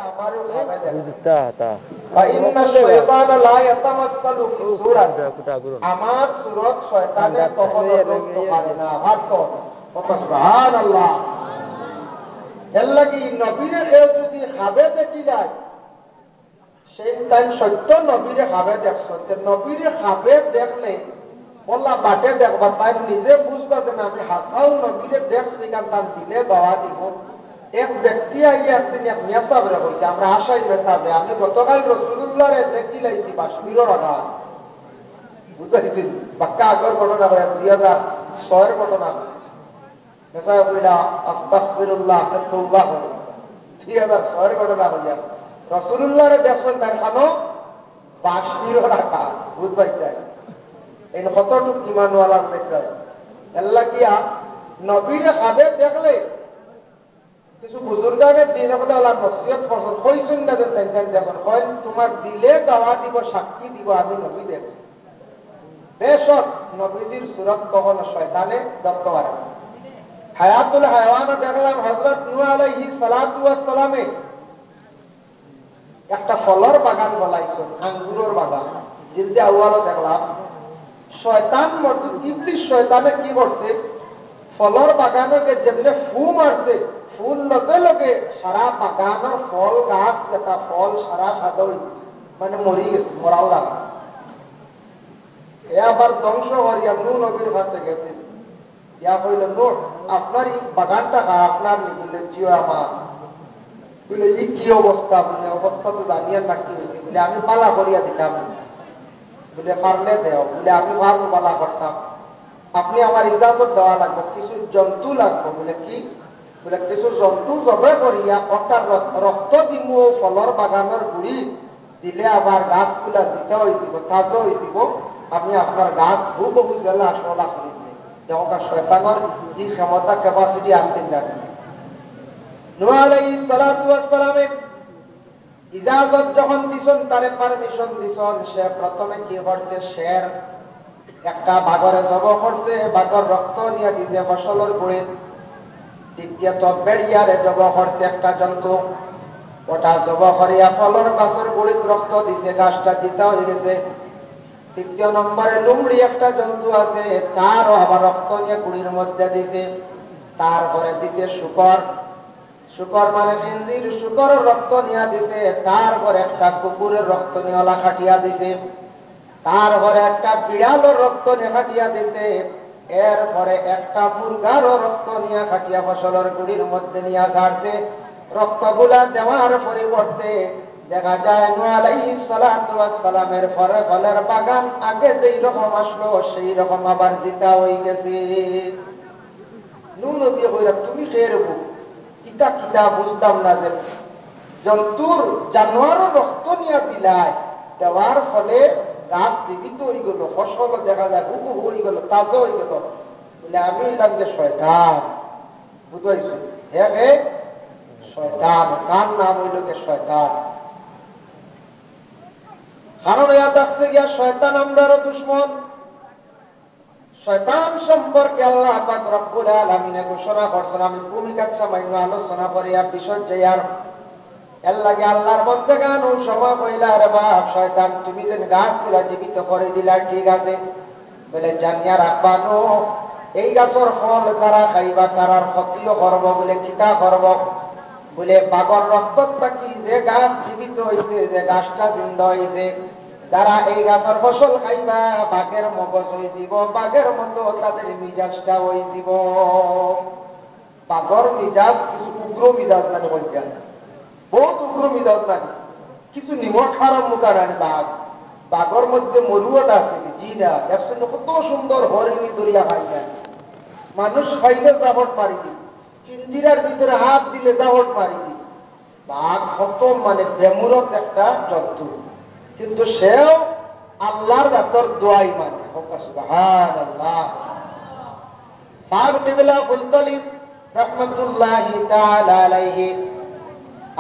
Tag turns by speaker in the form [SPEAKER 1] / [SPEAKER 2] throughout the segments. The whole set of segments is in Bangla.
[SPEAKER 1] আমারও খাবে দেখছে ফাইন্না শাইতান লা ইয়াতামাসসালু ফি সূরাত আমার সূরত শয়তানে কখনো ধরতে পারে না হাত সুবহানাল্লাহ এর লাগি নবীরে কেউ যদি খাবে দেখি যায় সেই তাই সত্য নবীরে খাবে দেখছো নবীরে খাবে দেখলে বললা বাটে দেখবা তাই নিজে বুঝবা যে আমি হাসাও নবীরে দেখছি কারণ তার দিলে দেওয়া দিব এক ব্যক্তি আইয়ে একদিন এক মেসাবরে হয়েছে আমরা আশাই মেসাবে আমি গতকাল রসুল্লাহরে দেখি লাইছি কাশ্মীরের আঘাত বুঝতে বাক্কা আগর ঘটনা হয় 2006 ঘটনা মেসাব বইলা আস্তাগফিরুল্লাহ তওবা করো 2006 ঘটনা হইয়া রসুল্লাহরে দেখছেন তার খানো কাশ্মীরের আঘাত বুঝতে চাই এই কতটুক ইমানওয়ালার দেখতে আল্লাহ কিয়া নবীরে খাবে দেখলে কিছু বুজুর্গের দিন হলে আল্লাহ নসিহত ফসল কইছেন না যে দেখুন কয়েন তোমার দিলে দাওয়া দিব সাক্ষী দিব আমি নবী দেখছি বেশক নবীজির সুরত কখনো শয়তানে ধরতে পারে না হায়াতুল হায়াওয়ানে দেখলাম হযরত নূহ আলাইহিস সালাতু ওয়াস সালামে একটা ফলের বাগান বলাইছেন আঙ্গুরের বাগান জিলদে আউয়ালও দেখলাম শয়তান মরদুদ ইবলিস শয়তানে কি করছে ফলের বাগানে যেমনে ফু মারছে ফুল লগে লগে সারা বাগানের ফল গাছ যেটা ফল সারা সাদই মানে মরি গেছে মরাও লাগা এ আবার ধ্বংস হরিয়া নূহ নবীর কাছে গেছে ইয়া কইল নূহ আপনার এই বাগানটা আপনার নি বলে জিও আমার বলে এই কি অবস্থা বলে অবস্থা তো জানিয়ে নাকি বলে আমি পালা করিয়া দিতাম বলে পারলে দেও বলে আমি ভালো পালা করতাম আপনি আমার ইজাজত দেওয়া লাগবে কিছু জন্তু লাগবে বলে কি বলে কিছু জন্তু জবে করিয়া ওটার রক্ত দিব ফলের বাগানের গুড়ি দিলে আবার গাছ গুলা জিতা হয়ে দিব তাজা হয়ে দিব আপনি আপনার গাছ হুবহু জেলা আসলা করে দিলেন যেমন শয়তানের যে ক্ষমতা ক্যাপাসিটি আসছেন না নূহ আলাইহিস সালাতু ওয়াস সালামে ইজাজত যখন দিছেন তারে পারমিশন দিছেন সে প্রথমে কি করছে শের একটা বাগরে জব করছে বাগর রক্ত নিয়ে দিছে ফসলের গুড়ি দ্বিতীয়ত বেড়িয়ারে জব করছে একটা জন্তু ওটা জব করিয়া ফলের গাছের গুড়িত রক্ত দিছে গাছটা জিতা হয়ে গেছে তৃতীয় নম্বরে লুমড়ি একটা জন্তু আছে তারও আবার রক্ত নিয়ে গুড়ির মধ্যে দিছে তারপরে দিছে শুকর শুকর মানে হিন্দির শুকরের রক্ত নিয়ে দিছে তারপরে একটা কুকুরের রক্ত নিয়ে ওলা খাটিয়া দিছে তারপরে একটা বিড়ালের রক্ত নিয়ে খাটিয়া দিছে এরপরে একটা মুরগারও রক্ত নিয়ে খাটিয়া ফসলের গুড়ির মধ্যে নিয়ে ছাড়ছে রক্তগুলা দেওয়ার পরিবর্তে দেখা যায় নূহ আলাইহিস সালাতু ওয়াস সালামের পরে ফলের বাগান আগে যেই রকম আসলো সেই রকম আবার জিতা হয়ে গেছে নূহ নবী কইরা তুমি খেরবো কিতা কিতা বুঝতাম না যে জন্তুর জানোয়ারের রক্ত নিয়ে দিলাই দেওয়ার ফলে গাছ জীবিত হয়ে গেল ফসল দেখা যায় হুকু হয়ে গেল তাজা হয়ে গেল বলে আমি এলাম যে শয়তান বুঝতে হে শয়তান কার নাম হইল যে শয়তান কারণ ইয়াদ আসছে গিয়া শয়তান আমরারও দুশ্মন শয়তান সম্পর্কে আল্লাহ পাক রব্বুল আলামিন ঘোষণা করছেন আমি ভূমিকা সামান্য আলোচনা করি আর বিষয় যাইয়ার এর লাগে আল্লাহর মধ্যে গান ও সময় কইলা রে বাপ শয়তান তুমি যেন গাছগুলা জীবিত করে দিলা ঠিক আছে বলে জানিয়া রাখবা নো এই গাছের ফল তারা খাইবা তারার ক্ষতিও করবো বলে কিতা করবো বলে বাগর রক্ত থাকি যে গাছ জীবিত হয়েছে যে গাছটা জিন্দা হয়েছে যারা এই গাছের ফসল খাইবা বাঘের মগজ হয়ে দিব বাঘের মতো তাদের মিজাজটা হয়ে দিব বাঘর মিজাজ কিছু উগ্র মিজাজ না বলছেন বহুত উগ্র মিজাজ না কিছু নিমক খারাপ মুখার আনে বাঘ বাঘর মধ্যে মরুয়াত আছে জি না দেখছেন কত সুন্দর হরিণী দরিয়া খাই যায় মানুষ খাইলে জাবট মারি দি চিন্দিরার ভিতরে হাত দিলে জাবট মারি দি বাঘ কত মানে বেমুরত একটা জন্তু কিন্তু সেও আল্লাহর রাতর দোয়াই মানে সুবহানাল্লাহ সাহেব কিবলা ফুলতলি রাহমাতুল্লাহি তাআলা আলাইহি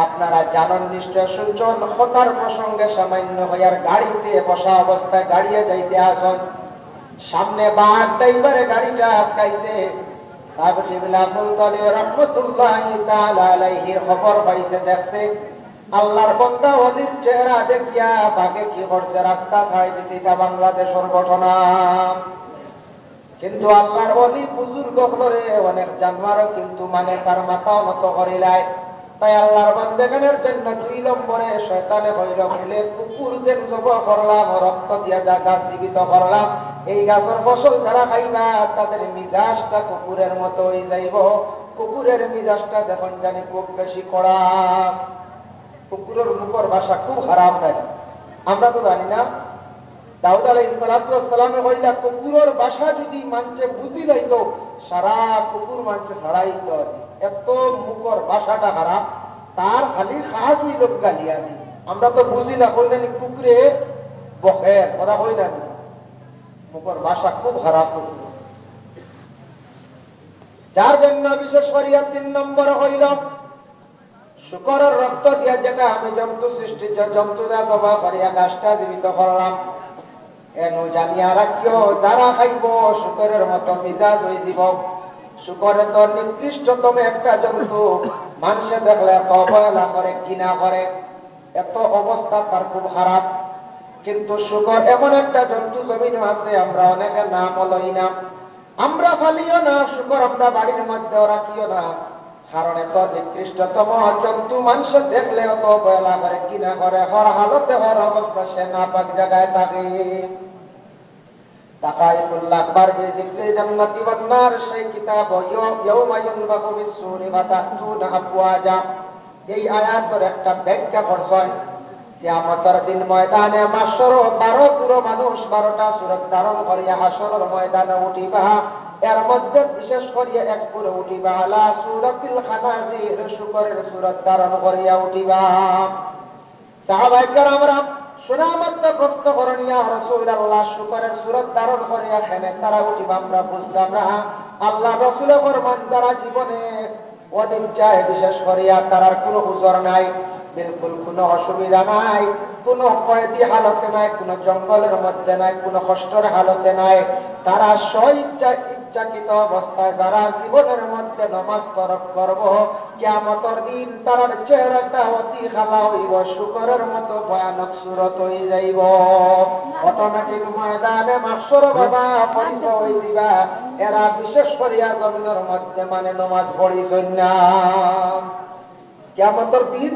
[SPEAKER 1] আপনারা জানেন নিশ্চয় শুনছেন খতার প্রসঙ্গে সামান্য হইয়ার গাড়িতে বসা অবস্থায় গাড়িয়ে যাইতে আসন সামনে বাঘ ড্রাইভারে গাড়িটা আটকাইছে সাহেব কিবলা ফুলতলি রাহমাতুল্লাহি তাআলা আলাইহি খবর পাইছে দেখছে আল্লাহর বান্দা ওলির চেহারা দেখিয়া বাঘে কি করছে, রাস্তা ছাড়াই দিছে, এটা বাংলাদেশের ঘটনা। কিন্তু আল্লাহর ওলি বুজুর্গ হলরে অনেক জানোয়ারও কিন্তু মানে তার মাথা নত করিলায়। তাই আল্লাহর বান্দাগণের জন্য 2 নম্বরে শয়তানে হইল বলে কুকুর যে জব করলাম, রক্ত দিয়া যা গাছ জীবিত করলাম, এই গাছের ফসল যারা খাইবা তাদের মিজাজটা কুকুরের মতো হয়ে যাইব। কুকুরের মিজাজটা যখন জানি খুব বেশি কড়া। কুকুরের মুখর ভাষা খুব হারাম দেয়, আমরা তো জানি না। দাউদ আলাইহিস সালামে কইলা কুকুরের ভাষা যদি মানছে বুঝি লাইত, সারা কুকুর মানছে ছাড়াইত। এত মুখর ভাষাটা খারাপ, তার খালি খাস হইল গালি। আমরা তো বুঝি না, কই জানি কুকুরে বকে কথা কই জানি, মুখর ভাষা খুব খারাপ। যার জন্য বিশেষ করিয়া 3 নম্বর হইল শুকরের রক্ত দিয়া যেটা আমি জন্তু সৃষ্টি জন্তুরা জবা করিয়া গাছটা জীবিত করলাম, এনু জানিয়া রাখিও যারা খাইব শুকরের মতো মিজাজ হয়ে দিব। শুকরে তো নিকৃষ্টতম একটা জন্তু, মানুষে দেখলে এত অবহেলা করে, ঘৃণা করে, এত অবস্থা তার খুব খারাপ। কিন্তু শুকর এমন একটা জন্তু জমিন আছে, আমরা অনেকে নাম লই না, আমরা ফালিও না শুকর, আমরা বাড়ির মধ্যেও রাখিও না। কারণ এত নিকৃষ্টতম জন্তু, মানুষ দেখলে অত অবহেলা করে, ঘৃণা করে, হর হালতে হর অবস্থা সে নাপাক জায়গায় থাকে। তাকাইতুল্লাহ আকবার বিযিকরি জান্নাতি ওয়ান নার, সেই কিতাব ইয়াউমা ইউনফাখু ফিস-সূরি ওয়া তা'তুনা আফওয়াজা। এই আয়াতের একটা ব্যাখ্যা করছেন কিয়ামতের দিন ময়দানে মাহশর 12 পুরো মানুষ 12টা সূরত ধারণ করিয়া হাশরের ময়দানে উঠিবা। এর মধ্যে বিশেষ করিয়া এক পুরো উঠিবা আলা সূরাতুল খানাজির, শুকরের সূরত ধারণ করিয়া উঠিবা। সাহাবায়ে কেরামরা সুনামত প্রশ্ন করেন, ইয়া রাসূলুল্লাহ শুকরের সূরত ধারণ করিয়া কেন তারা উঠিবা? আমরা বুঝলাম না। আল্লাহ রাসূল ফরমান তারা জীবনে অনিচ্ছায় বিশেষ করিয়া তার কোনো উজর নাই, বিলকুল কোনো অসুবিধা নাই, কোনো কয়েদি হালতে নাই, কোনো জঙ্গলের মধ্যে নাই, কোনো কষ্টের হালতে নাই। তারা ইচ্ছাকৃত অবস্থায় যারা জীবনের মধ্যে নামাজ তরক করব, কিয়ামতের দিন তার চেহারাটা অতি খালা হইব, শুকরের মতো ভয়ানক সুরত হয়ে যাইব। অটোমেটিক ময়দানে মাহশর বাবা পরিত হয়ে দিবা। এরা বিশেষ করিয়া জমিনের মধ্যে মানে নামাজ পড়িছেন না। কিয়ামতের দিন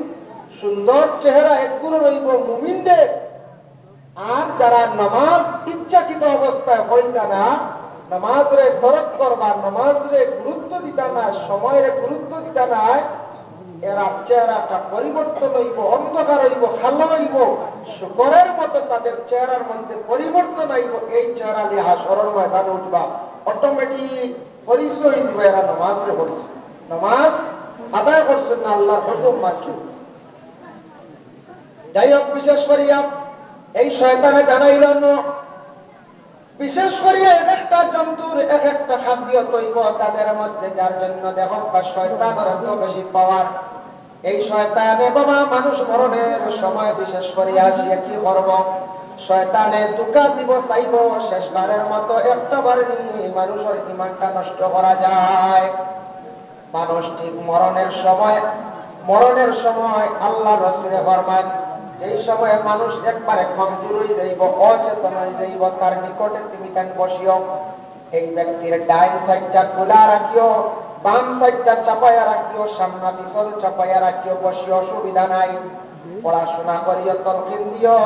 [SPEAKER 1] সুন্দর চেহারা একগুলো রইব মুমিনদের, আর যারা নামাজ ইচ্ছাকৃত অবস্থায় পড়িতা না, নামাজরে তরক করবা, নামাজরে গুরুত্ব দিতা না, সময়ের গুরুত্ব দিতা না, এরা চেহারাটা পরিবর্তন হইব, অন্ধকার হইব, খাল্লা হইব, শুকরের মতো তাদের চেহারার মধ্যে পরিবর্তন হইব। এই চেহারা নিয়ে হাশরের ময়দানে উঠবা, অটোমেটিক পরিচয় দিব এরা নামাজরে পড়ছে, নামাজ আদায় করছেন না, আল্লাহর হুকুম মানছেন। যাই হোক, বিশেষ করিয়া এই শয়তানে জানাইল বিশেষ করিয়া এক একটা জন্তুর এক একটা খাসিয়ত হইব তাদের মধ্যে, যার জন্য দেখো শয়তানের এত বেশি পাওয়ার। এই শয়তানে বাবা মানুষ মরণের সময় বিশেষ করিয়া আসিয়া কি করব, শয়তানে ধোঁকা দিব চাইব, শেষবারের মতো একটা বার নিয়ে মানুষের ঈমানটা নষ্ট করা যায়। মানুষ ঠিক মরণের সময় আল্লাহ রাসূলে ফরমান, এই সময়ে মানুষ একবারে কমজোর হয়ে যাইব, অচেতন হয়ে যাইব, তার নিকটে তুমি কেন বসিও, এই ব্যক্তির ডাইন সাইডটা খোলা রাখিও, বাম সাইডটা চাপাইয়া রাখিও, সামনা পিছল চাপাইয়া রাখিও, বসিও, অসুবিধা নাই। পড়াশোনা করিও, তলকিন দিও,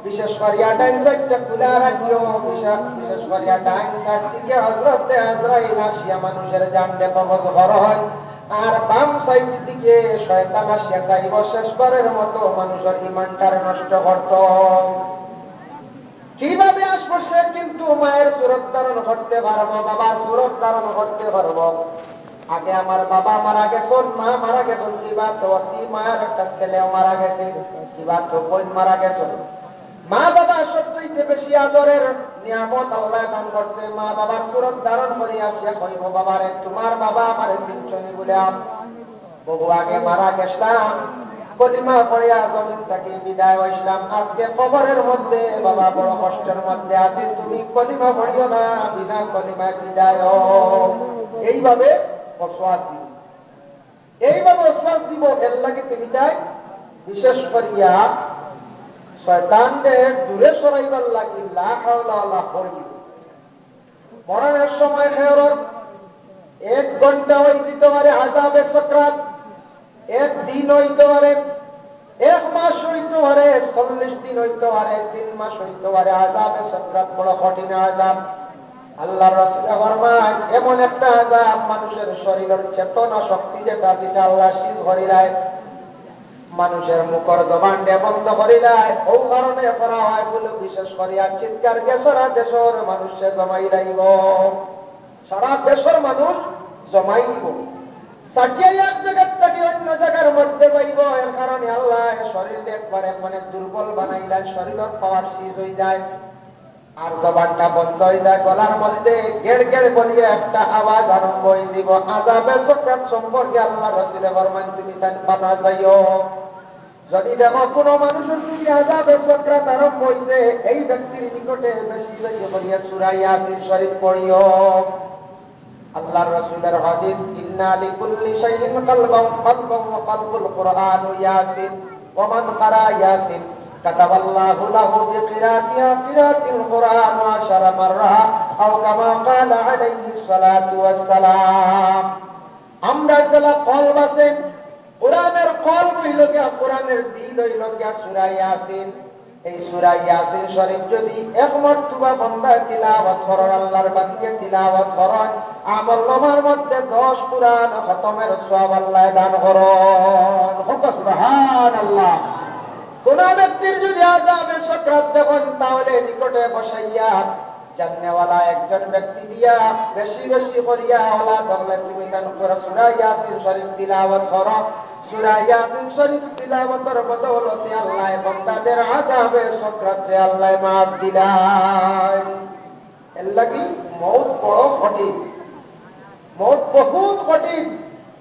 [SPEAKER 1] বিশেষ করিয়া ডাইন সাইডটা খোলা রাখিও, বিশেষ করিয়া ডাইন সাইড থেকে হযরতে আজরাইল আসিয়া মানুষের জানলে কবজ ঘর হয়, আর বাম সাইড দিকে শয়তান আসিয়া চাইব শেষবারের মতো মানুষের ঈমানটার নষ্ট করত। কিভাবে আসবো সে কিন্তু মায়ের সুরত ধারণ করতে পারবো, বাবার সুরত ধারণ করতে পারবো। আগে আমার বাবা মারা গেছেন, মা মারা গেছেন, কিবা তো অতি মায়ের একটা ছেলে মারা গেছে, কিবা তো বোন মারা গেছেন। মা বাবা সবচেয়ে বেশি আদরের নিয়ামত আল্লাহ দান করছে। মা বাবার সুরত ধারণ করে আসিয়া কইব, বাবারে তোমার বাবা আমার চিনছনি বলে বহু আগে মারা গেছিলাম, কলিমা পড়িয়া জমিন থেকে বিদায় হইলাম, আজকে কবরের মধ্যে বাবা বড় কষ্টের মধ্যে আছি, তুমি কলিমা পড়িও না, বিনা কলিমা বিদায়। এইভাবে ওয়াসওয়াস দিব, এইভাবে ওয়াসওয়াস দিব। এর লাগে তুমি তাই বিশেষ করিয়া শয়তানকে দূরে সরাইবার লাগি লা হাওলা ওয়ালা কুওয়াতা। মরণের সময় খেয়রর 1 ঘন্টা হইতে পারে আযাবে সাকরাত, 1 দিন হইতে পারে, 1 মাস হইতে পারে, 40 দিন হইতে পারে, 3 মাস হইতে পারে। আযাবে সাকরাত বড় কঠিন আযাব। আল্লাহর রাসূল ফরমায় এমন একটা আযাব মানুষের শরীরের চেতনা শক্তি যেটা আল্লাহ সিজ করিলায়, মানুষের মুখর জবানটা বন্ধ করিলায়। ও কারণে করা হয় বলে বিশেষ করিয়া চিৎকার কে সারা দেশের মানুষে জমাই রাইব, সারা দেশের মানুষ জমাই দিব। সাজিয়ে এক জায়গার থেকে অন্য জায়গার মধ্যে যাইব। এর কারণে আল্লাহ শরীর একবারে মানে দুর্বল বানাইলা, শরীরের পাওয়ার সিজ হয়ে যায় আর জবানটা বন্ধ হয়ে যায়। গলার মধ্যে গেড় গেড় বলিয়ে একটা আওয়াজ আরম্ভ হয়ে দিব। আযাবে সাকরাত সম্পর্কে আল্লাহ রাসূল ফরমান তুমি তার পাতা যাইও। যদি দেখো কোনো মানুষের যদি আযাবে সাকরাত আরম্ভ হইছে, এই ব্যক্তির নিকটে বেশি বেশি বলিয়া সূরা ইয়াসিন শরীফ পড়িও। আল্লাহর রাসূলের হাদিস, ইন্না লিকুল্লি শাইইন কলবান ওয়া কলবুল কুরআন ইয়াসিন ওয়া মান ক্বারা ইয়াসিন কাতাবাল্লাহু লাহু বিকিরাতিল কুরআন 10 মাররা আও কামা ক্বালা আলাইহিস সালাতু ওয়াস সালাম। আমরা যারা কলব আছে, কোরআনের কলব হইল গিয়া, কোরআনের দিল হইল গিয়া সূরা ইয়াসিন। এই সূরা ইয়াসিন শরীফ যদি এক মর্তবা বান্দা তিলাওয়াত করে, আল্লাহর বান্দা তিলাওয়াত করে, আমল নামার মধ্যে 10 কুরআন খতমের সওয়াব আল্লাহ দান করেন। সুবহানাল্লাহ। কোন ব্যক্তির যদি আযাবে সাকরাত দেখেন, তাহলে নিকটে বসাইয়া জান্নাতওয়ালা একজন ব্যক্তি দিয়া বেশি বেশি করিয়া আওয়াজ করলে তুমি দান করে সূরা ইয়াসিন শরীফ তিলাওয়াত করো। সূরা ইয়াসিন শরীফ তিলাওয়াতের বদৌলতে আল্লাহ বান্দাদের আযাবে সাকরাতে আল্লাহ মাফ দিলেন। এর লাগি মওত বড় কঠিন, মওত বহুত কঠিন।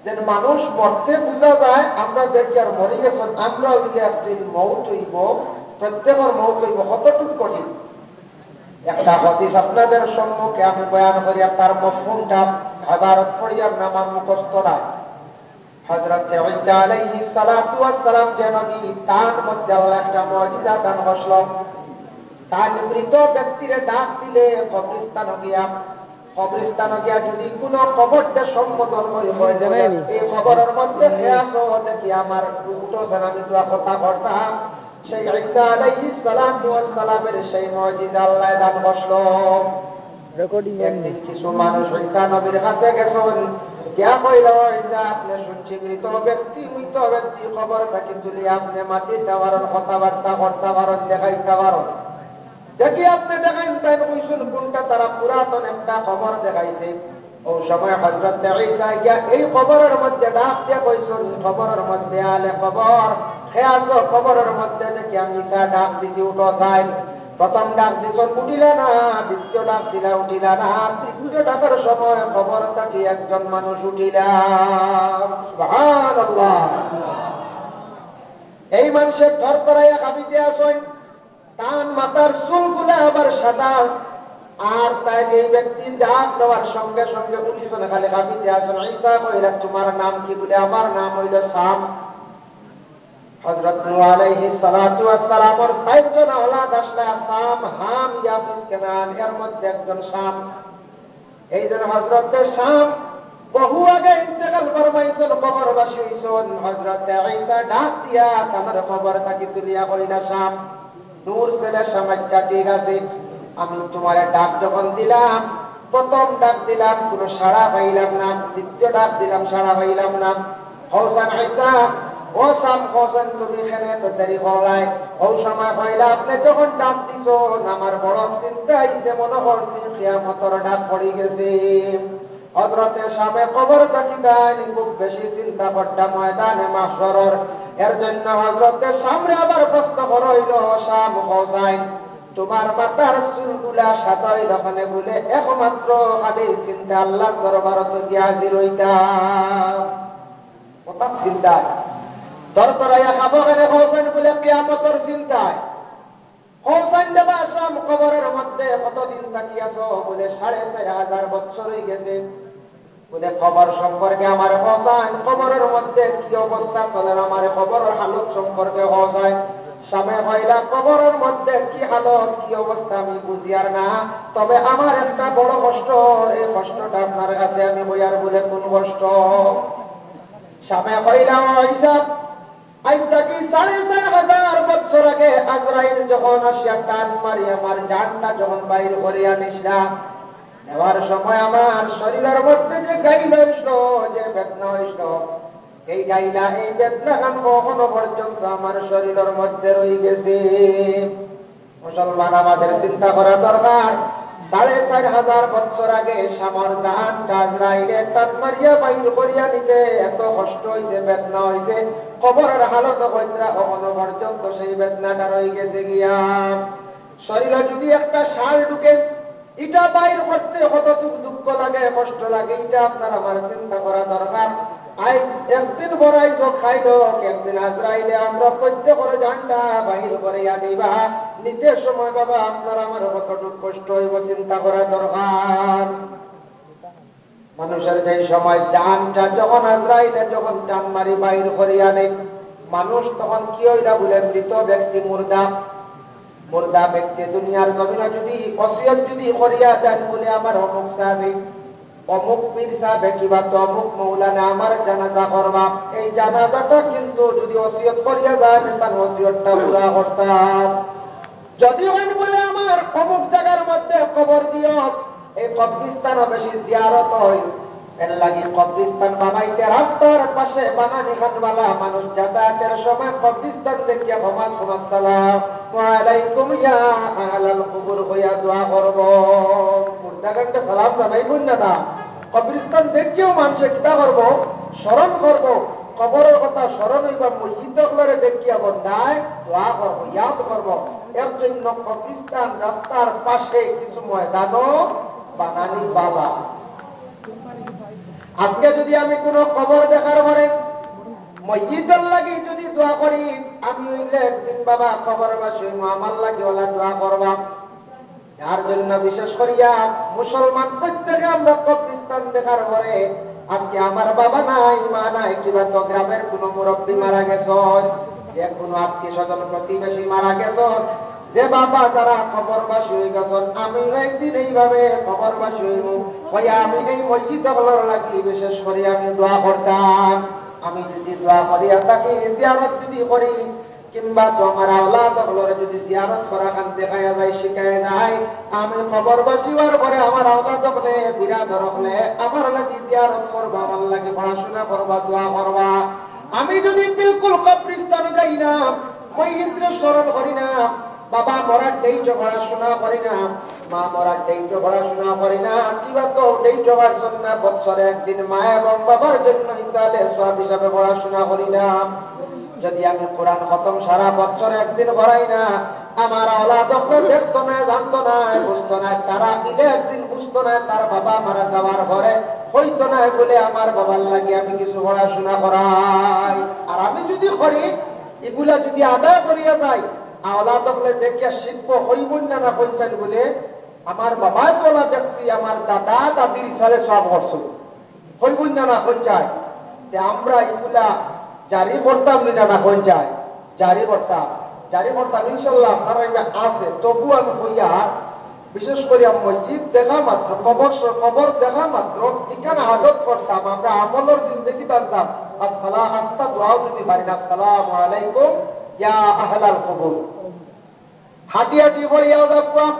[SPEAKER 1] যে মানুষ মরতে বোঝা যায়, আমরা দেখি আর মরে গেছেন, আমরা ওইদিকে একদিন মওত হইব, প্রত্যেকের মওত হইব, কতটুকু কঠিন। একটা হাদিস আপনাদের সম্মুখে আমি বয়ান করি, তার মফহুমটা ইবারত পড়িয়া নামাজ মুখস্থ নাই। হযরত ঈসা আলাইহিস সালাতু ওয়াস সালাম যে নবী, তার মধ্যে আল্লাহ একটা মুজিজা দান করলেন। তার মৃত ব্যক্তিরে ডাক দিলে কবরস্থানে গিয়া যদি কোনো কবরকে সম্বোধন করে এই কবরের মধ্যে দেখি আমার উঠোছেন, আমি তো কথা করতাম। সেই ঈসা আলাইহিস সালাতু ওয়াস সালামের সেই মুজিজা আল্লাহ দান করলেন। একদিন কিছু মানুষ ঈসা নবীর কাছে গেছেন, क्या কইল, ঈসা আপনি শুনছি মৃত ব্যক্তি খবর থাকি তুলি আপনি মাটি দেওয়ার কথাবার্তা করতে পারেন, দেখাইতে পারেন, দেখি আপনি দেখাইন। তাই কইছেন কোনটা? তারা পুরাতন একটা খবর দেখাইছে। ও সময় হযরত ঈসা গিয়া এই খবরের মধ্যে ডাক দিয়া কইছেন, খবরের মধ্যে আলে খবর খেয়াল খবরের মধ্যে দেখি আমি ঈসা ডাক দিছি উঠো যাই। প্রথম ডাক দিছেন উঠিলে না, দ্বিতীয় ডাক দিলা উঠিলা না, তৃতীয় ডাকের সময় খবর থাকি একজন মানুষ উঠিলা। সুবহানাল্লাহ। এই মানুষের ধর করাইয়া কাঁপিতে আসেন, তার মাথার চুলগুলা আবার সাদা, আর তাই এই ব্যক্তি ডাক দেওয়ার সঙ্গে সঙ্গে উঠিছেন খালি কাঁপিতে আসেন। ঈসা কইলা তোমার নাম কি? বলে আমার নাম হইল শাম। হযরত নূহ আলাইহিস সালাতু ওয়াস সালামের 6 জন আওলাদ আসলে শাম, হাম, ইয়াফিস, কেনান, এর মধ্যে একজন শাম। এই জন্য হযরত শাম বহু আগে ইন্তেকাল ফরমাইছেন, কবরবাসী হইছেন। হযরত ঈসা ডাক দিয়া তার খবর থাকি তুলিয়া কইলা, শাম নূর ছেলে সমাজটা ঠিক আছে, আমি তোমার ডাক যখন দিলাম, প্রথম ডাক দিলাম কোনো সাড়া পাইলাম না, দ্বিতীয় ডাক দিলাম সাড়া পাইলাম না। হোসেন ঈসা ও শাম, হোসেন তুমি এখানে তো দেরি হলাই। ও সময় হইলা আপনি যখন ডাক দিছো, আমার বড় চিন্তা হইছে, মনে করছি কিয়ামতের ডাক পড়ে গেছে। হযরতে শামে কবর কাটিদানি খুব বেশি চিন্তা করতা ময়দানে মাহশরের। এর জন্য হযরতে শামরে আবার প্রশ্ন করা হইল, শাম হোসেন তোমার মাথার চুলগুলা সাদা হইল ওখানে বলে একমাত্র খালি চিন্তা আল্লাহর দরবারত গিয়া হাজির হইতাম। কথা চিন্তায় দরকারাইয়া খাবো কেন হোসেন বলে কিয়ামতের চিন্তায়। হোসেন দেবা শাম কবরের মধ্যে কতদিন তাকিয়াছ? বলে 4500 বছর হয়ে গেছে। বলে খবর সম্পর্কে আমার পৌঁছায়, খবরের মধ্যে কি অবস্থা চলে আমার খবরের হালত সম্পর্কে পৌঁছায়। স্বামী হইলা খবরের মধ্যে কি হালত কি অবস্থা আমি বুঝি আর না, তবে আমার একটা বড় কষ্ট, এই কষ্টটা আপনার কাছে আমি বইয়ার বলে কোন কষ্ট। স্বামী হইলা হিসাব আজ থেকে ৪,৫০০ বছর আগে আজরাইল যখন আসিয়া টান মারি আমার জানটা যখন বাইর করিয়া নিসরা নেওয়ার সময় আমার শরীরের মধ্যে যে গাইলা হইল, যে বেদনা হইল, এই গাইলা এই বেদনা গান কখনো পর্যন্ত আমার শরীরের মধ্যে রয়ে গেছে। মুসলমান আমাদের চিন্তা করা দরকার, ৪,৫০০ বছর আগে সামর জাহানটা আজরাইলে টান মারিয়া বাইর করিয়া নিতে এত কষ্ট হইছে, বেদনা হইছে, কবরের হালত হইতরা কখনো পর্যন্ত সেই বেদনাটা রয়ে গেছে গিয়া। শরীরে যদি একটা সার ঢুকে এটা বাইর করতে কতটুকু দুঃখ লাগে, কষ্ট লাগে, এটা আপনার আমার চিন্তা করা দরকার। আজ একদিন বড়াই খাইল, একদিন আজরাইলে আমরা প্রত্যেকের জানটা বাইর করে আনিবা নিতে সময় বাবা আপনার আমার কতটুকু কষ্ট হইব চিন্তা করা দরকার। মানুষের যে সময় জানটা যখন আজরাইলে যখন টান মারি বাইর করে আনে মানুষ তখন কি হইলা বলে মৃত ব্যক্তি মুর্দা, মুর্দা ব্যক্তি দুনিয়ার জমিনে যদি ওসিয়ত যদি করিয়া দেন বলে আমার অমুক সাহেব অমুক পীর সাহেব কিংবা তো অমুক মৌলানা আমার জানাজা করবা, এই জানাজাটা কিন্তু যদি ওসিয়ত করিয়া দেন তার ওসিয়তটা পুরা করতাম। যদি হয় বলে আমার অমুক জায়গার মধ্যে কবর দিও, এই কবরস্থানও বেশি জিয়ারত হয়, এর লাগি কবরস্থান বানাইতে রাস্তার পাশে বানানি খানওয়ালা মানুষ যাতায়াতের সময় কবরস্থান দেখিয়া ওয়া সালাম আলাইকুম ইয়া আহলাল কুবুর হইয়া দোয়া করব। মুর্দাগানকে সালাম জানাইবুন না, কবরস্থান দেখিও মানুষ কিতা করব, স্মরণ করব, কবরের কথা স্মরণ হইবা, মসজিদগুলোরে দেখিয়া বন্ধায় দোয়া করব, ইয়াদ করব। এর জন্য কবরস্থান রাস্তার পাশে কিছু ময়দানও বানানি বাবা। আজকে যদি আমি কোন কবর দেখার পরে মসজিদের লাগি যদি দোয়া করি, আমি হইলে একদিন বাবা কবরবাসী হইব, আমার লাগি ওলা দোয়া করবা। যার জন্য বিশেষ করিয়া মুসলমান প্রত্যেকে আমরা কবরস্থান দেখার পরে আজকে আমার বাবা নাই মা নাই কিংবা তো গ্রামের কোন মুরব্বী মারা গেছ, যে কোনো আত্মীয় স্বজন প্রতিবেশী মারা গেছ, যে বাবা তারা কবরবাসী হয়ে গেছেন, আমি একদিন এইভাবে কবরবাসী হইব হইয়া আমি এই মসজিদগুলোর লাগি বিশেষ করে আমি দোয়া করতাম। আমি যদি দোয়া করিয়া থাকি, জিয়ারত যদি করি কিংবা তোমার আওলাদগুলোরে যদি জিয়ারত করা কান দেখাইয়া যায় শিখাইয়া যায়, আমি কবরবাসী হওয়ার পরে আমার আওলাদগুলো বিরাদর হলে আমার লাগি জিয়ারত করবা, আমার লাগি পড়াশোনা করবা, দোয়া করবা। আমি যদি বিলকুল কবরস্থানে যাই না, মসজিদের স্মরণ করি না, বাবা মরার ডেইটো পড়াশোনা করি না, মা মরার ডেইটো পড়াশোনা করি না, কিবা তো ডেইটো পারছেন না, বছরে একদিন মা এবং বাবার জন্য হিসাবে সব হিসাবে পড়াশোনা করি না, যদি আমি কোরআন খতম সারা বছর একদিন করাই না, আমার আওলাদকে দেখতো না, জানতো না, বুঝতো না, তারা দিলে একদিন বুঝতো না, তার বাবা মারা যাওয়ার পরে হইতো না বলে আমার বাবার লাগে আমি কিছু পড়াশোনা করাই। আর আমি যদি করি এগুলা যদি আদায় করিয়া যাই, আওলাদকে দেখিয়া শিল্প হইবন না না হইছেন বলে আমার বাবাই বলা দেখছি, আমার দাদা দাদির সালে সব করছো হইবন না না হয়ে যায়, আমরা এগুলা জারি করতাম না না হয়ে যায়, জারি করতাম ইনশাল্লাহ আপনারা আছে। তবু আমি হইয়া বিশেষ করে মসজিদ দেখা মাত্র কবর দেখা মাত্র এখানে আদত করতাম, আমরা আমলের জিন্দগি জানতাম। আসসালাম আস্তা দোয়াও যদি পারি না, আসসালামু আলাইকুম ইয়া আহলাল কুবুর, হাঁটি হাঁটি পড়িয়া দেখবাম।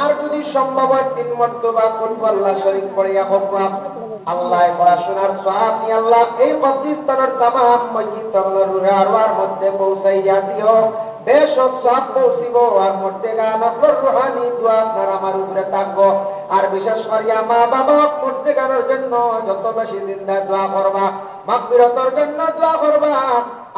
[SPEAKER 1] আর যদি সম্ভব হয় 3 মর্তবা কুল আল্লাহ শরীফ পড়িয়া দেখবাম। আল্লাহ পড়াশোনার সওয়াব নি আল্লাহ এই কবরস্থানের तमाम মসজিদগুলোর রুহার মধ্যে পৌঁছাইয়া দিও, বেশক সওয়াব পৌঁছিব। আর মর্তেগানর রুহানি দোয়া আপনার আমার উপরে থাকবো। আর বিশেষ করিয়া মা বাবা মর্তেগানের জন্য যত বেশি জিন্দা দোয়া করবা, মাগফিরাতের জন্য দোয়া করবা,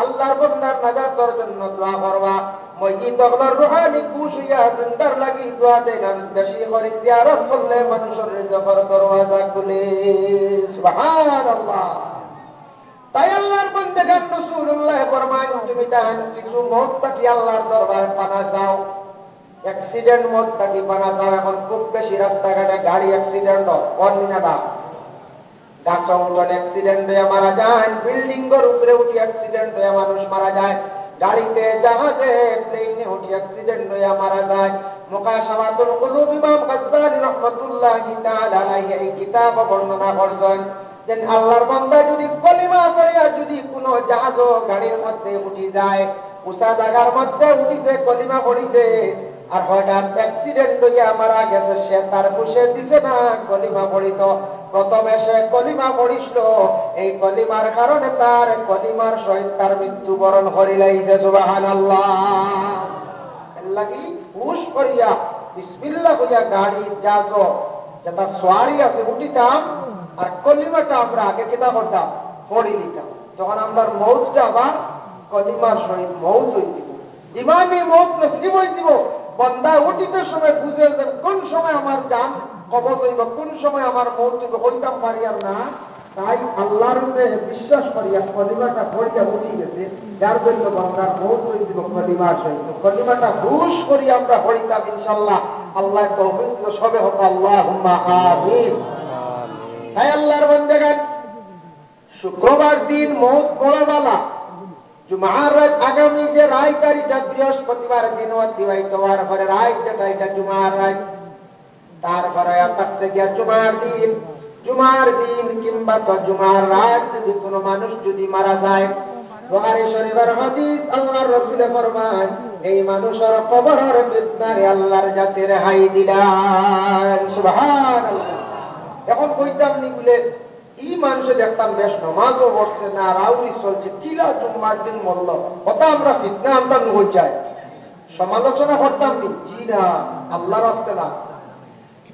[SPEAKER 1] আল্লাহর বান্দার নাজাতের জন্য দোয়া করবা। মসজিদগুলোর রুহানি খুশ হইয়া জিন্দার লাগি দোয়া দেন, বেশি করে জিয়ারত করলে মানুষের রিজকের দরওয়াজা খুলে। সুবহানাল্লাহ। তাই আল্লাহর বান্দাগণ রাসূলুল্লাহ ফরমান, তুমি জান কিছু মত থাকি আল্লাহর দরবারে পানা যাও, অ্যাক্সিডেন্ট মত থাকি পানা যাও। এখন খুব বেশি রাস্তাঘাটে গাড়ি অ্যাক্সিডেন্ট হয়, অন্যনা গাছ উঠোন অ্যাক্সিডেন্ট হয়ে মারা যায়, বিল্ডিং এর উপরে উঠে অ্যাক্সিডেন্ট হয়ে মানুষ মারা যায়, গাড়িতে জাহাজে প্লেনে উঠে অ্যাক্সিডেন্ট হয়ে মারা যায়। মুকাশাফাতুল কুলুব ইমাম গাজ্জালী রাহমাতুল্লাহি তাআলা আলাইহি এই কিতাব বর্ণনা করেন যে আল্লাহর বান্দা যদি কলিমা পড়ে যদি কোনো জাহাজ ও গাড়ির মধ্যে উঠে যায়, উঁচা জায়গার মধ্যে উঠিছে কলিমা পড়িছে আর হঠাৎ অ্যাক্সিডেন্ট হইয়া মারা গেছে, সে তার বসে দিছে না কলিমা পড়িত, প্রথমে সে কলিমা পড়িছিল, এই কলিমার কারণে তার কলিমার সহিত তার মৃত্যুবরণ করিলাইছে। সুবহানাল্লাহ। লাগি হুশ করিয়া বিসমিল্লাহ করিয়া গাড়ি জাহাজ যেটা সোয়ারি আছে উঠিতাম আর কলিমাটা আমরা আগে কিতা করতাম পড়ি নিতাম, তখন আমরা মৌতটা আবার কলিমার সহিত মৌত হইছিল, ইমামি মৌত নসিব হইছিল। বন্দা উঠিতে সময় বুঝে কোন সময় আমার জান কবজ হইব, কোন সময় আমার মৌত হইব হইতাম পারি আর না, তাই আল্লাহর উপরে বিশ্বাস করিয়া কলিমাটা পড়িয়া উঠি গেছে, যার জন্য বন্দার মৌত হইছিল কলিমার সহিত। কলিমাটা হুশ করিয়া আমরা পড়িতাম ইনশাআল্লাহ। আল্লাহ তৌফিক দিল, সবে হোক আল্লাহুম্মা আমিন। তাই আল্লাহর বান্দাগণ, শুক্রবার দিন মৌত বড়বালা, জুমার রাত আগামী যে রায় তারিখটা বৃহস্পতিবার দিন অতিবাহিত হওয়ার পরে রায় যেটা এটা জুমার রাত, তারপরে থাকছে গিয়া জুমার দিন কিংবা তো জুমার রাত যদি কোনো মানুষ যদি মারা যায়, বুখারী শরীফের হাদিস, আল্লাহর রাসূল ফরমান এই মানুষের কবরের ফিতনারে আল্লাহর জাতে রেহাই দিলেন। সুবহানাল্লাহ। এখন কইতাম নি বলে এই মানুষে দেখতাম বেশ নামাজও পড়ছে না, রাউরি চলছে, কিলা জুম্মার দিন মরল, কথা আমরা ফিতনা আনতাম হয়ে যায়, সমালোচনা করতাম নি? জি না, আল্লাহর রাস্তে না।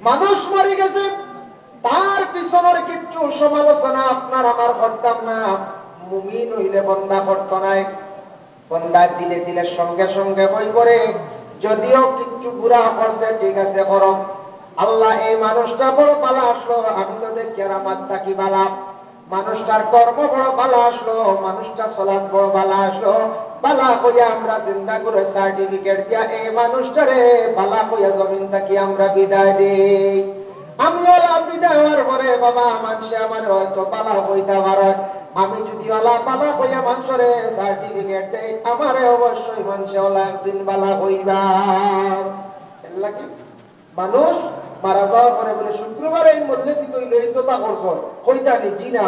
[SPEAKER 1] মানুষ মরে গেছে, তার পিছনের কিছু সমালোচনা আপনার আমার করতাম না। মুমিন হইলে বন্দা করত নাই, বন্দা দিলে দিলে সঙ্গে সঙ্গে বই করে, যদিও কিছু বুড়া করছে ঠিক আছে করো, আল্লাহ এই মানুষটা বড় পালা আসলো, আমি তো দেখি আমার তাকি বালা, মানুষটার কর্ম বড় বালা আসলো, মানুষটা সলাৎ বড় বালা আসলো, বালা কইয়া আমরা জিন্দা করে সার্টিফিকেট দিয়া এই মানুষটারে বালা কইয়া জমিন থাকি আমরা বিদায় দিই। আমি ওলা বিদায় হওয়ার পরে বাবা মানুষে আমার হয়তো বালা কইতে পারে, আমি যদি ওলা বালা কইয়া মানুষরে সার্টিফিকেট দেই, আমারে অবশ্যই মানুষে ওলা একদিন বালা কইবা। কি মানুষ মারা যাওয়ার পরে বলে শুক্রবার এই মধ্যে এই কথা করছো কইতানি? জি না।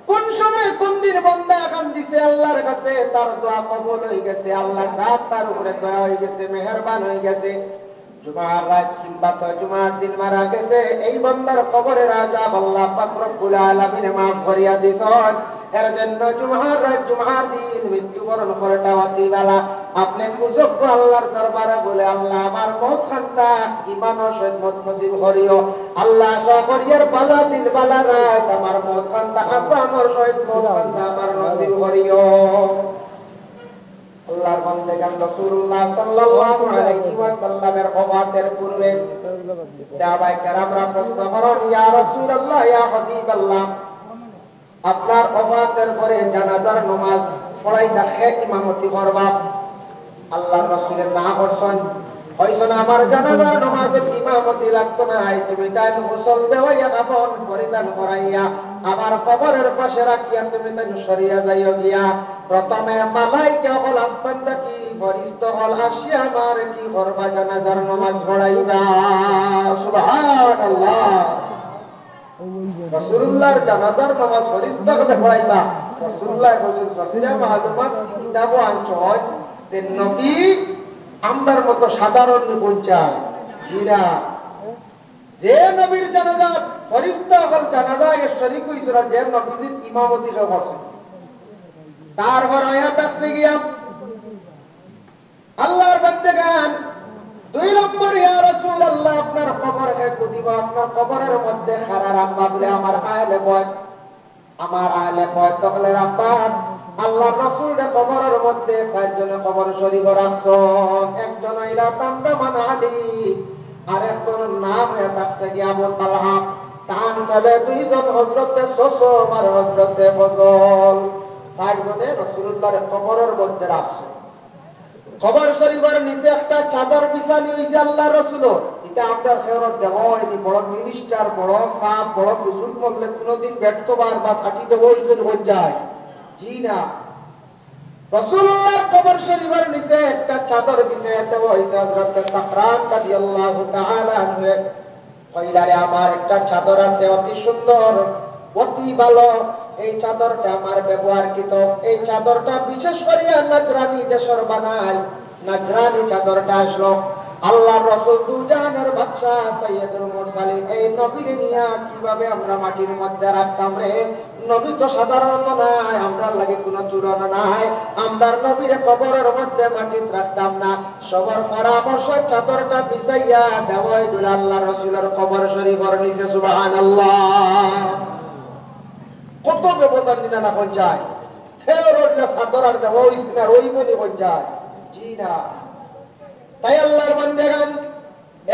[SPEAKER 1] কোন সময় কোন দিন বন্দা এখন দিছে আল্লাহর কাছে, তার দোয়া কবুল হয়ে গেছে, আল্লাহর রাত তার উপরে দয়া হয়ে গেছে, মেহেরবান হয়ে গেছে। জুমার রাত কিংবা তো জুমার দিন মারা গেছে, এই বন্দার কবরের আযাব আল্লাহ পাক রব্বুল আলামিন মাফ করিয়া দিছেন। এর জন্য জুমার রাত জুমার দিন মৃত্যুবরণ করাটা অতি বালা। আপনি বুঝক আল্লাহর দরবারে বলে আল্লাহ আমার মত খান্তা ইমান ও সহিত নসিব করিও, আল্লাহ আশা করিয়ার বালা দিন বালা রাত আমার মত খান্তা আসান ও সহিত মত খান্তা আমার নসিব করিও। আল্লাহর বান্দাগণ রাসূলুল্লাহ সাল্লাল্লাহু আলাইহি ওয়াসাল্লামের ওফাতের পূর্বে সাহাবায়ে কেরামরা প্রশ্ন করেন, ইয়া রাসূলুল্লাহ, ইয়া হাবিবাল্লাহ, আপনার ওফাতের পরে জানাজার নামাজ পড়াইতা কে ইমামতি করবা? আল্লাহর রাসূলের না করছেন, হইছেন আমার জানাজার নামাজের ইমামতি লাগতো না, তুমি তাই গোসল দেওয়াইয়া কাফন পরিধান করাইয়া আমার কবরের পাশে রাখিয়া তুমি তাই সরিয়া যাইও গিয়া, প্রথমে মালাইকা হল আসমান নাকি ফেরেশতা হল আসিয়া আমার কি করবা? জানাজার নামাজ পড়াইবা। সুবহানাল্লাহ। রাসূলুল্লাহর জানাজার নামাজ ফেরেশতা কে পড়াইবা। রাসূলুল্লাহ বলেন, সতিরা মাহাদুমাত কিতাব আনছয় যে নবী আমরার মতো সাধারণ জীবন চায়। জিরা যে নবীর জানাজা ফেরেশতা হল জানাজায় শরীক হইছিল, যে নবীর ইমামতি করছে, তারপর আয়াত আসছে গিয়া আল্লাহর বান্দাগান 2 নম্বর, ইয়া রাসূলুল্লাহ, আপনার কবরকে কুদিব, আপনার কবরের মধ্যে খারা রাখবা বলে আমার আহলে বয় তকলে রাখবা। আল্লাহ রাসূলের কবরের মধ্যে 4 জনে কবর শরীফ রাখছো, একজন হইলা তান্দামান আলী, আর একজনের নাম হচ্ছে কি আবু তালহা, তার সাথে 2 জন হযরতে সুসম আর হযরতে ফজল, 4 জনে রাসূলুল্লাহর কবরের মধ্যে রাখছো। কবর শরীফের নিচে একটা চাদর বিছানি হইছে আল্লাহ রাসূল। এটা আমরা ফেরত দেব হয়নি। বড় মিনিস্টার, বড় সাপ, বড় বুজুর্গ বললে কোনদিন ব্যর্থবার বা ছাটি দেব হয়ে যায়। জি না, রাসূলুল্লাহর কবর শরীফের নিচে একটা চাদর বিছাইয়া দেওয়া হইছে। হযরত সাকরাত রাদিয়াল্লাহু তাআলা আনহু কইলারে, আমার একটা চাদর আছে অতি সুন্দর, অতি ভালো, এই চাদরটা আমার ব্যবহারকৃত। এই চাদরটা বিশেষ করে নাজরানি দেশের বানায়। নাজরানি চাদরটা আসলো আল্লাহর রাসূল দুজাহানের বাদশা সাইয়্যিদুল মুরসালিন এই নবীর নিয়া কিভাবে আমরা মাটির মধ্যে রাখতাম রে। নবী তো সাধারণত নাই, আমরা লাগে কোনো তুলনা নাই। আমরার নবীর কবরের মধ্যে মাটির রাখতাম না। সবার পরামর্শ চাদরটা বিছাইয়া দেওয়াই দিল আল্লাহ রাসূলের কবর শরীফের নিচে। সুবহানাল্লাহ, কত ব্যবধান নিনা না হয়ে যায়। চাদর আর দেওয়া ওই মনে হয়ে যায়। জি না, তাই আল্লাহর বান্দাগণ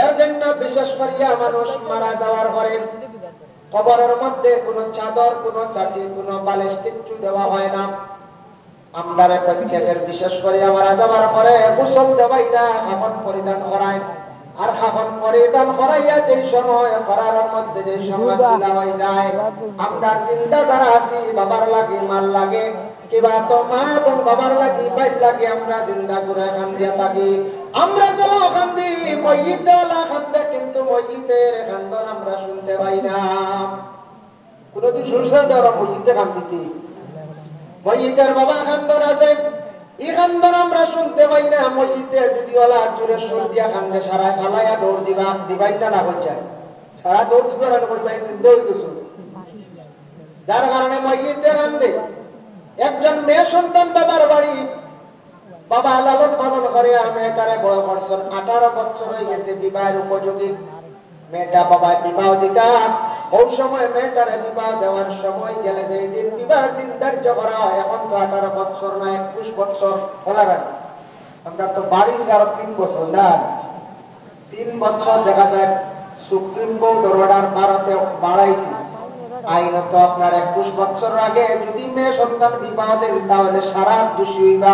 [SPEAKER 1] এর জন্য বিশেষ করিয়া মানুষ মারা যাওয়ার পরে কবরের মধ্যে কোনো চাদর, কোনো চাটি, কোনো বালিশ কিচ্ছু দেওয়া হয় না। আমরা প্রত্যেকের বিশেষ করে মারা যাওয়ার পরে গোসল দেওয়াই না, কাফন পরিধান করায়। আর কাফন পরিধান করাইয়া যেই সময় করার মধ্যে যে সময় চুলা হয়ে যায়, আমরা চিন্তা দ্বারা আছি বাবার লাগে, মার লাগে, কিবা তো মা এবং বাবার লাগি, বাইর লাগে, আমরা জিন্দা করে এখান দিয়ে থাকি। আমরা তো ওখান দিয়ে মসজিদ খান্দে, কিন্তু মসজিদের খান্দন আমরা শুনতে পাই না। কোনদিন শুনছেন ওরা মসজিদে খান্দিতে? মসজিদের বাবা খান্দন আছে, এই খান্দন আমরা শুনতে পাই না। মসজিদে যদি ওলা জোরে সুর দিয়া খান্দে, সারা ফালাইয়া দৌড় দিবাই না হচ্ছে, সারা দৌড় দিবে দৌড় দিছো, যার কারণে মসজিদে খান্দে। একজন মেয়ে সন্তান বাবার বাড়ি, বাবা লালন পালন করে, মেয়েটারে বড় করছেন, 18 বছর হয়ে গেছে, বিবাহের উপযোগী। মেয়েটা বাবা বিবাহ দিতা, ওই সময় মেয়েটারে বিবাহ দেওয়ার সময় গেলে যেই দিন বিবাহের দিন ধার্য করা হয়, এখন তো 18 বছর না 21 বছর বলার আগে। আমরা তো বাড়ির আরো 3 বছর না, 3 বছর দেখা যায় সুপ্রিম কোর্ট অর্ডার ভারতে বাড়াইছে। আইনত আপনার 21 বছর আগে যদি মেয়ে সন্তান বিবাহ দেন, তাহলে সারা দোষী বা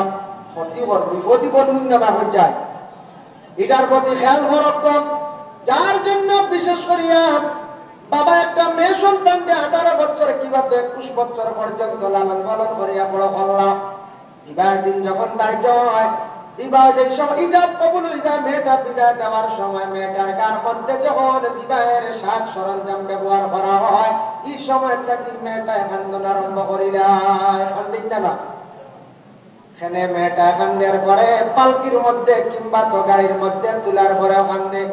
[SPEAKER 1] বিপদী বন্ধুন্দা হয়ে যায়। এটার প্রতি খেয়াল রাখতাম, যার জন্য বিশেষ করিয়া বাবা একটা মেয়ে সন্তানকে 18 বছর কিংবা 21 বছর পর্যন্ত লালন পালন করিয়া বড় করলাম। বিবাহের দিন যখন দায়িত্ব হয়, বিবাহ যে সময় ইজাব কবুল হয়ে যায়, মেয়েটা বিদায় দেওয়ার সময় মেয়েটার গার মধ্যে যখন বিবাহের সাজ সরঞ্জাম ব্যবহার করা হয়, এই সময় থেকে মেয়েটা খান্দন আরম্ভ করি দেয়। খান্দিন না, এখানে মেয়েটা খান্দের পরে পালকির মধ্যে কিংবা তো গাড়ির মধ্যে তুলার পরে খান্দে,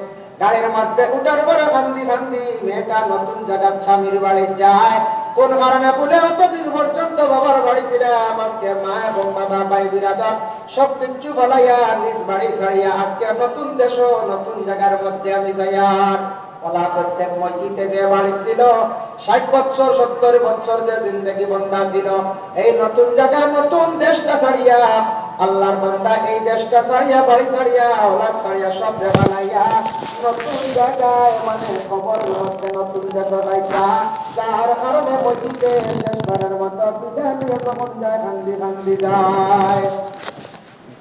[SPEAKER 1] গাড়ির মধ্যে উঠার পরে খান্দি খান্দি মেয়েটা নতুন জায়গার স্বামীর বাড়ি যায়। কোন কারণে বলে অতদিন পর্যন্ত বাবার বাড়ি ফিরে আমাকে মা এবং বাবা ভাই বিরাদার সবকিছু বলাইয়া নিজ বাড়ি ছাড়িয়া আজকে নতুন দেশ নতুন জায়গার মধ্যে আমি যাইয়ার বলা। প্রত্যেক মসজিদে যে বাড়ি ছিল 60 বছর 70 বছর যে জিন্দগি বন্ধা ছিল, এই নতুন জায়গা নতুন দেশটা ছাড়িয়া আল্লাহর বান্দা এই দেশটা ছাড়িয়া, বাড়ি ছাড়িয়া, ওলাদ ছাড়িয়া সব রেবালাইয়া নতুন জায়গায় মানে খবর মধ্যে নতুন দেশ যাইতা, যার কারণে মসজিদে শেষবারের মতো বিদায় নিয়ে তখন যায় কান্দি কান্দি যায়।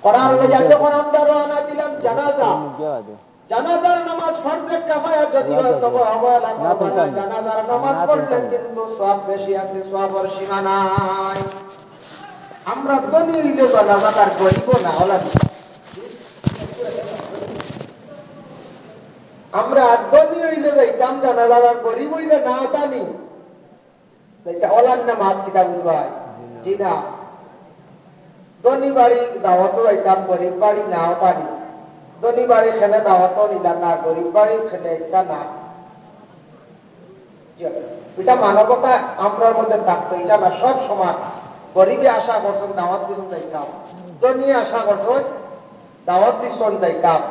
[SPEAKER 1] করার লইয়া যখন আমরা রওনা দিলাম জানাজা, জানাজার নামাজ ফরজে কিফায়া যদি হয় তবে অবহেলা করবে না। জানাজার নামাজ পড়লে কিন্তু সওয়াব বেশি আছে, সওয়াবের সীমা নাই। আমরা ধনী হইলে জানাজা আর গরিব না হলা, আমরা ধনী হইলে যাইতাম জানাজা, আর গরিব হইলে না জানি এটা ওলার নামাজ কিতা বুঝবাই। জি না, ধনী বাড়ি দাওয়াতও যাইতাম, গরিব বাড়ি নাও জানি। ধনী বাড়ি খেলে দাওয়াতও নিলাম না, গরিব বাড়ি খেলে এটা না। এটা মানবতা আমরার মধ্যে থাকতো, এটা না সব সমান। গরিবে আশা করছেন দাওয়াত দিচ্ছেন যাইতাম, ধনী আশা করছেন দাওয়াত দিচ্ছেন যাইতাম,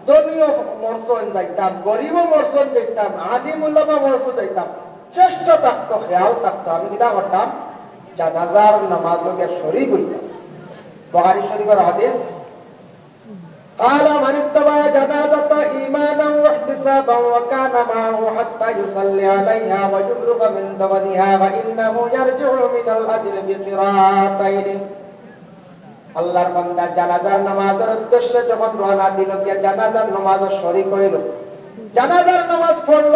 [SPEAKER 1] ধনীও মরছেন যাইতাম, গরিবও মরছেন যাইতাম, আদিম উলামা মরছেন যাইতাম। চেষ্টা থাকতো, খেয়াল থাকতো, আমি কিনা করতাম জানাজার নামাজকে শরীক হইতাম। বুখারী শরীফের হাদিস, قال من اتبع جنازة إيمانا واحتسابا وكان معه حتى يصلي عليها ويبلغ من دفنها فإنه يرجع من الأجر بقراءتين আল্লাহর বান্দা জানাজার নামাজের উদ্দেশ্যে যখন রওনা দিল, কে জানাজার নামাজও শরীক হইল, জানাজার নামাজ পড়ল,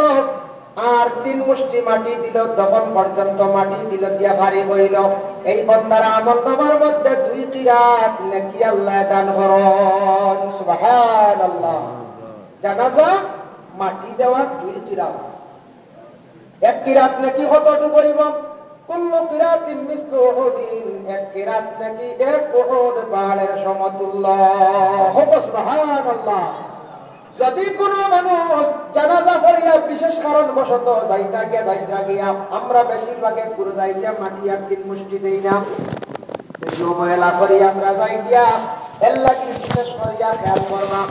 [SPEAKER 1] আর 3 মুষ্টি মাটি দিল, তখন পর্যন্ত মাটি দিল দিয়া ভারী হইল। এই বান্দার আমল নামার মধ্যে 2 কিরাত নেকি আল্লাহ দান করেন। সুবহানাল্লাহ। জানাজা মাটি দেওয়া 2 কিরাত। 1 কিরাত নাকি কতটুকু করিব? কুল্লু কিরাতিন মিসলু উহুদিন, 1 কিরাত নাকি 1 উহুদ পাহাড়ের সমতুল্য। সুবহানাল্লাহ। যদি কোনো মানুষ জানাজা পড়িয়া বিশেষ কারণবশত যাইতা গিয়া, আমরা বেশিরভাগে পুরো যাইয়া মাটি আর 3 মুষ্টি দেই না, ময়লা করি আমরা যাই গিয়া, এর লাগি বিশেষ করিয়া খেয়াল করবা,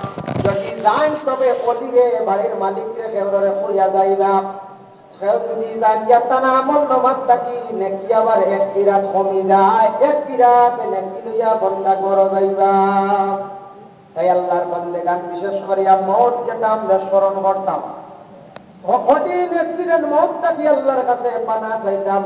[SPEAKER 1] যদি যাই তবে অধীরে বাড়ির মালিককে কেউরে কইয়া যাইবা। কেউ যদি জানিয়া তানা আমল নামাজ থাকি নেকি আবার 1 কিরাত কমি যায়, 1 কিরাত নেকি লইয়া বন্দা ঘর যাইবা। তাই আল্লাহর বান্দাগান বিশেষ করিয়া মওত যেটা আমরা স্মরণ করতাম, কঠিন অ্যাক্সিডেন্ট মওত থাকি আল্লাহর কাছে পানা চাইতাম,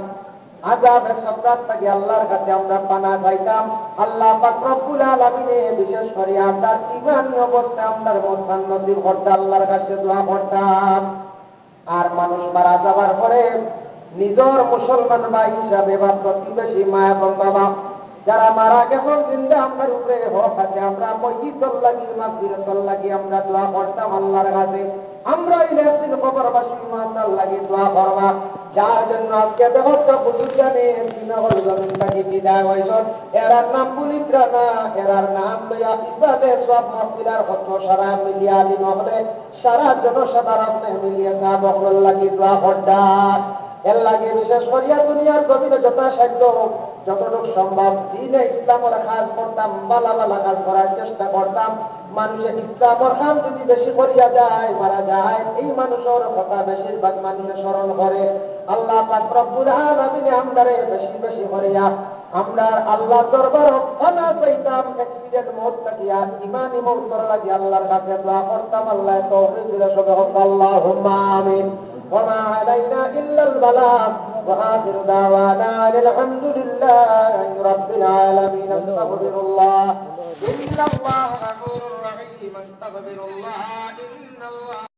[SPEAKER 1] আযাবে সাকরাত থাকি আল্লাহর কাছে আমরা পানা চাইতাম। আল্লাহ পাক রব্বুল আলামিনে বিশেষ করিয়া আমরা ঈমানি অবস্থা আমাদের মত নসিব করতে আল্লাহর কাছে দোয়া করতাম। আর মানুষ মারা যাবার পরে নিজের মুসলমান ভাই হিসাবে বা প্রতিবেশী মা এবং বাবা যারা মারা গেছেন জিন্দা আমার উপরে হক আছে, আমরা মসজিদর লাগি মাগফিরাতর লাগি আমরা দোয়া করতাম আল্লাহর কাছে। আমরা ইলাহির কবরবাসী ইমানদার লাগি দোয়া করবা, যার জন্য আজকে দেখো তো বুজুর্গানে দিনহল জমিন থেকে বিদায় হইছেন, এরার নাম বুলিত্রা না, এরার নাম লইয়া ইসালে সব মাহফিলার হত সারা মিলিয়া দিন হলে সারা জনসাধারণে মিলিয়ে সাহাবকল লাগি দোয়া করতাম। এর লাগে বিশেষ করিয়া দুনিয়ার জমিনে যথাসাধ্য যতটুকু সম্ভব দ্বীনে ইসলামের কাজ করতাম, বালা বালা কাজ করার চেষ্টা করতাম। মানুষের ইসলামের কাম যদি বেশি করিয়া যায়, মারা যায়, এই মানুষের কথা বেশিরভাগ মানুষের স্মরণ করে। আল্লাহ পাক রব্বুল আলামিনে আমরারে বেশি বেশি করিয়া আমরা আল্লাহর দরবার পানা চাইতাম। অ্যাক্সিডেন্ট মওত থাকি আর ইমানি মওতর লাগি আল্লাহর কাছে দোয়া করতাম। আল্লাহ তৌফিক দিলে সবে হোক আল্লাহুম্মা আমিন। وما علينا إلا البلاغ وآخر دعوانا الحمد لله رب العالمين. استغفر الله إن الله غفور رحيم. استغفر الله إن الله